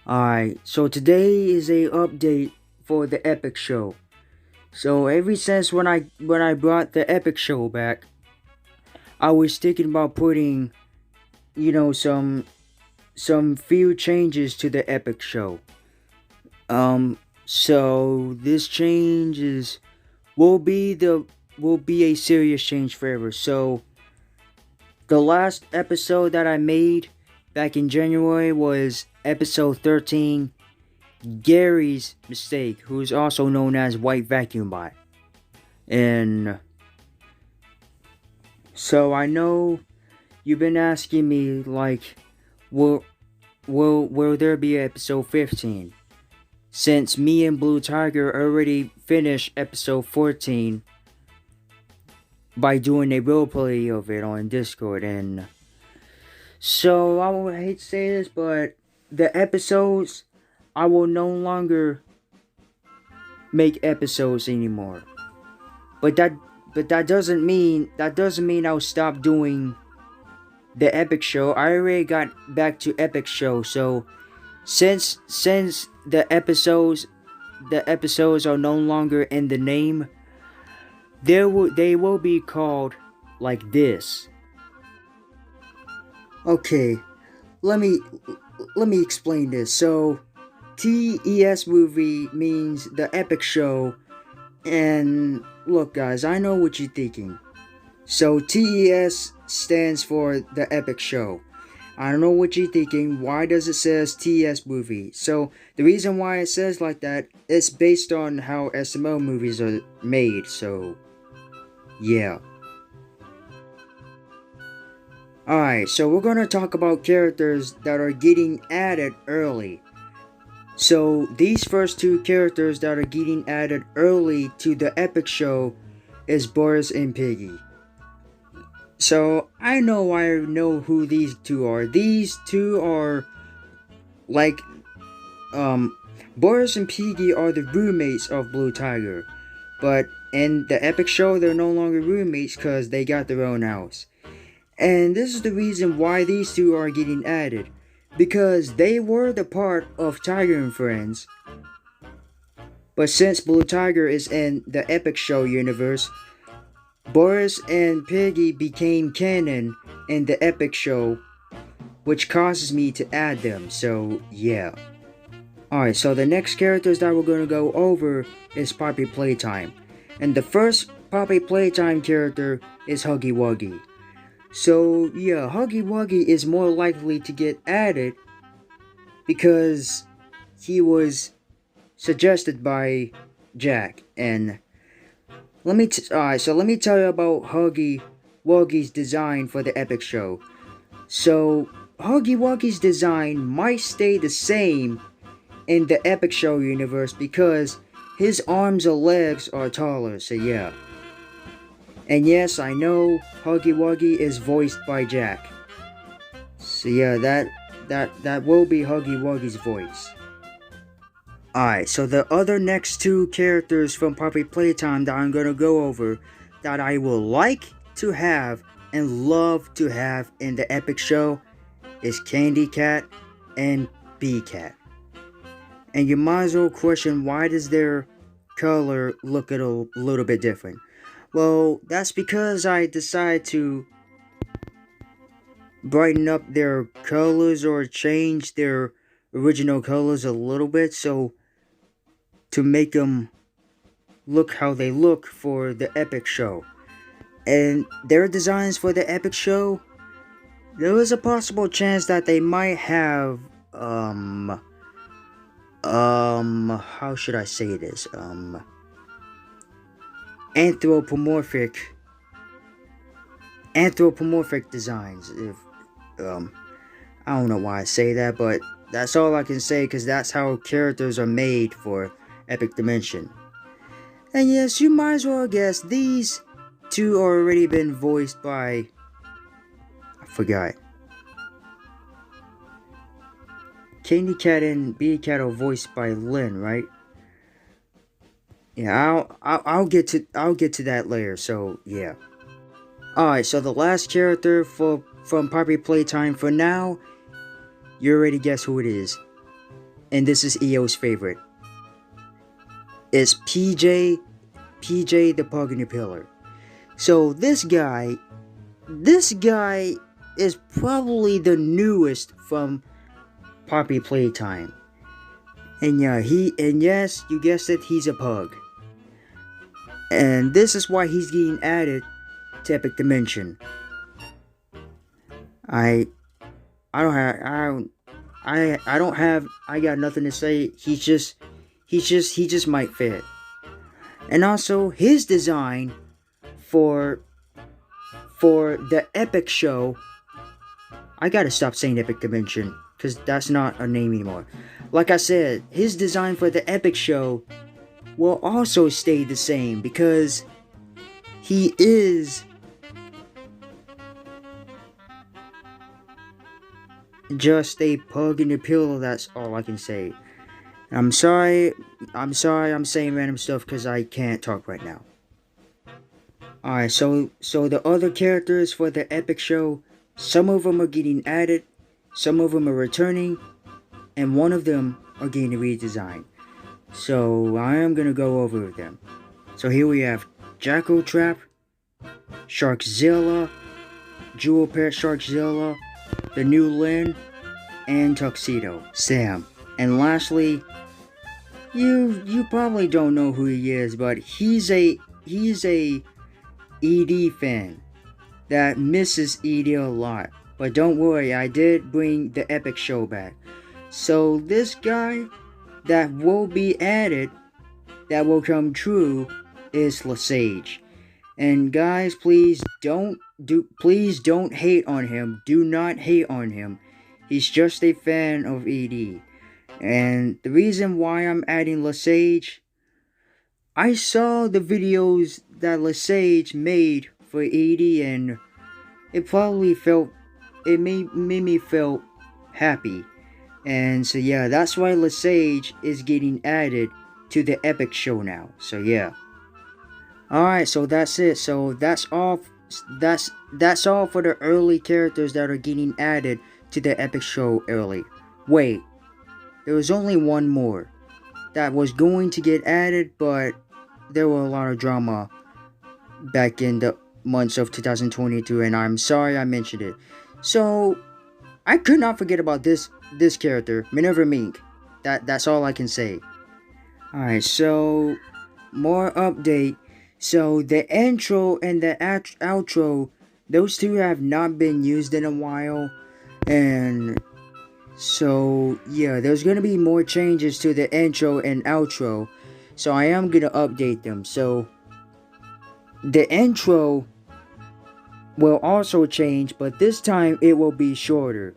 Alright, so today is a update for the Epic Show. So ever since when I brought the Epic Show back, I was thinking about putting, some few changes to the Epic Show. So this change will be a serious change forever. So the last episode that I made back in January was episode 13, Gary's Mistake, who's also known as White Vacuum Bot. And so I know you've been asking me, like, will there be episode 15? Since me and Blue Tiger already finished episode 14 by doing a roleplay of it on Discord. And so I would hate to say this, but the episodes, I will no longer make episodes anymore. But that doesn't mean I'll stop doing the Epic Show. I already got back to Epic Show. So since the episodes are no longer in the name, they will be called like this. Okay, let me explain this. So TES movie means the Epic Show. And look, guys, I know what you're thinking. So TES stands for the Epic Show. I don't know what you're thinking. Why does it says TES movie? So the reason why it says like that is based on how SML movies are made. So yeah. Alright, so we're gonna talk about characters that are getting added early. So these first two characters that are getting added early to the Epic Show is Boris and Piggy. So I know who these two are. These two are like Boris and Piggy are the roommates of Blue Tiger. But in the Epic Show, they're no longer roommates because they got their own house. And this is the reason why these two are getting added. Because they were the part of Tiger and Friends. But since Blue Tiger is in the Epic Show universe, Boris and Piggy became canon in the Epic Show, which causes me to add them. So yeah. Alright, so the next characters that we're going to go over is Poppy Playtime. And the first Poppy Playtime character is Huggy Wuggy. So yeah, Huggy Wuggy is more likely to get added because he was suggested by Jack. And let me tell you about Huggy Wuggy's design for the Epic Show. So Huggy Wuggy's design might stay the same in the Epic Show universe because his arms or legs are taller. So yeah. And yes, I know Huggy Wuggy is voiced by Jack. So yeah, that will be Huggy Wuggy's voice. Alright, so the other next two characters from Poppy Playtime that I'm gonna go over that I will like to have and love to have in the Epic Show is Candy Cat and Bee Cat. And you might as well question, why does their color look a little bit different? Well, that's because I decided to brighten up their colors or change their original colors a little bit, so to make them look how they look for the Epic Show. And their designs for the Epic Show, there is a possible chance that they might have how should I say this? Anthropomorphic designs. If I don't know why I say that, but that's all I can say because that's how characters are made for Epic Dimension. And yes, you might as well guess these two are already been voiced by, I forgot. Candy Cat and Bee Cat are voiced by Lynn, right? Yeah, I'll get to that later. So yeah. Alright, so the last character from Poppy Playtime for now, you already guess who it is. and this is EO's favorite. It's PJ the Pug in the Pillar. So this guy is probably the newest from Poppy Playtime. And yeah, yes, you guessed it, he's a pug. And this is why he's getting added to Epic Dimension. I got nothing to say. He just might fit. And also his design for the Epic show, I gotta stop saying Epic Dimension, because that's not a name anymore. Like I said, his design for the Epic show will also stay the same, because he is just a pug in the pillow. That's all I can say. I'm sorry I'm saying random stuff because I can't talk right now. Alright, so the other characters for the Epic show, some of them are getting added, some of them are returning, and one of them are getting a redesign. So I am gonna go over them. So here we have Jackal Trap, Sharkzilla, Jewel Pet Sharkzilla, the new Lynn, and Tuxedo Sam. And lastly, you probably don't know who he is, but he's a ED fan that misses ED a lot. But don't worry, I did bring the Epic show back. So this guy that will be added, that will come true, is Lesage. And guys, please don't hate on him. Do not hate on him. He's just a fan of ED. And the reason why I'm adding Lesage, I saw the videos that Lesage made for ED, and it made me feel happy. And so yeah, that's why Lesage is getting added to the Epic show now. So yeah. Alright, so that's it. So that's all for the early characters that are getting added to the Epic show early. Wait, there was only one more that was going to get added, but there were a lot of drama back in the months of 2022, and I'm sorry I mentioned it. So I could not forget about this character, Minerva Mink. That's all I can say. Alright, so more update. So the intro and the outro, those two have not been used in a while, and so yeah, there's gonna be more changes to the intro and outro, so I am gonna update them. So the intro will also change, but this time it will be shorter.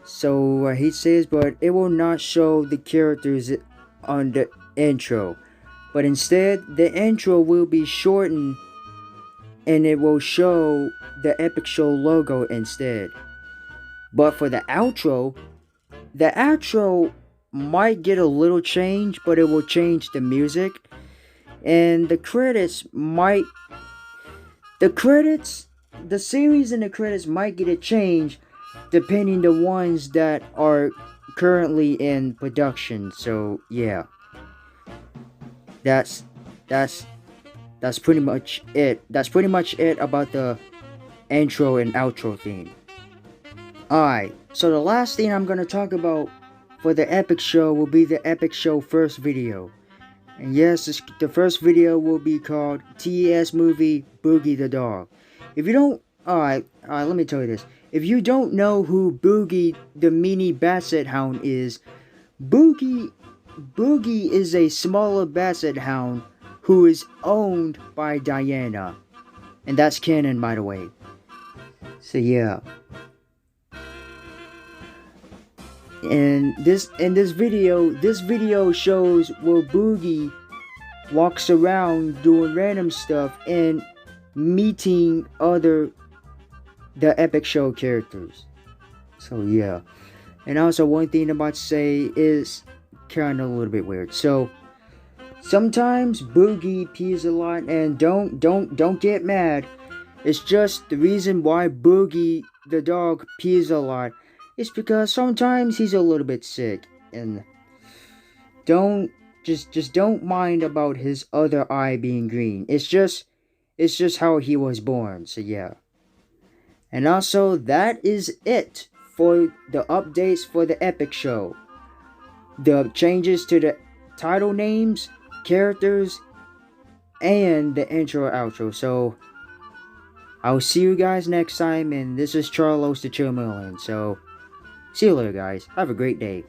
So he says, but it will not show the characters on the intro, but instead the intro will be shortened and it will show the Epic show logo instead. But for the outro might get a little change, but it will change the music, and the series and the credits might get a change depending the ones that are currently in production. So yeah, that's pretty much it. That's pretty much it about the intro and outro theme. Alright, so the last thing I'm gonna talk about for the Epic show will be the Epic show first video. And yes, the first video will be called TES movie Boogie the Dog. If you don't, alright, let me tell you this. If you don't know who Boogie the mini Basset Hound is, Boogie is a smaller Basset Hound who is owned by Diana. And that's canon, by the way. So yeah. And this video shows where Boogie walks around doing random stuff and meeting the Epic show characters. So yeah. And also one thing I'm about to say is kind of a little bit weird. So sometimes Boogie pees a lot, and don't get mad. It's just the reason why Boogie the dog pees a lot. It's because sometimes he's a little bit sick, and don't just don't mind about his other eye being green. It's just how he was born. So yeah. And also that is it for the updates for the epic show. The changes to the title names, characters, and the intro outro. So I'll see you guys next time, and this is Charlos the Chill Million. So see you later, guys. Have a great day.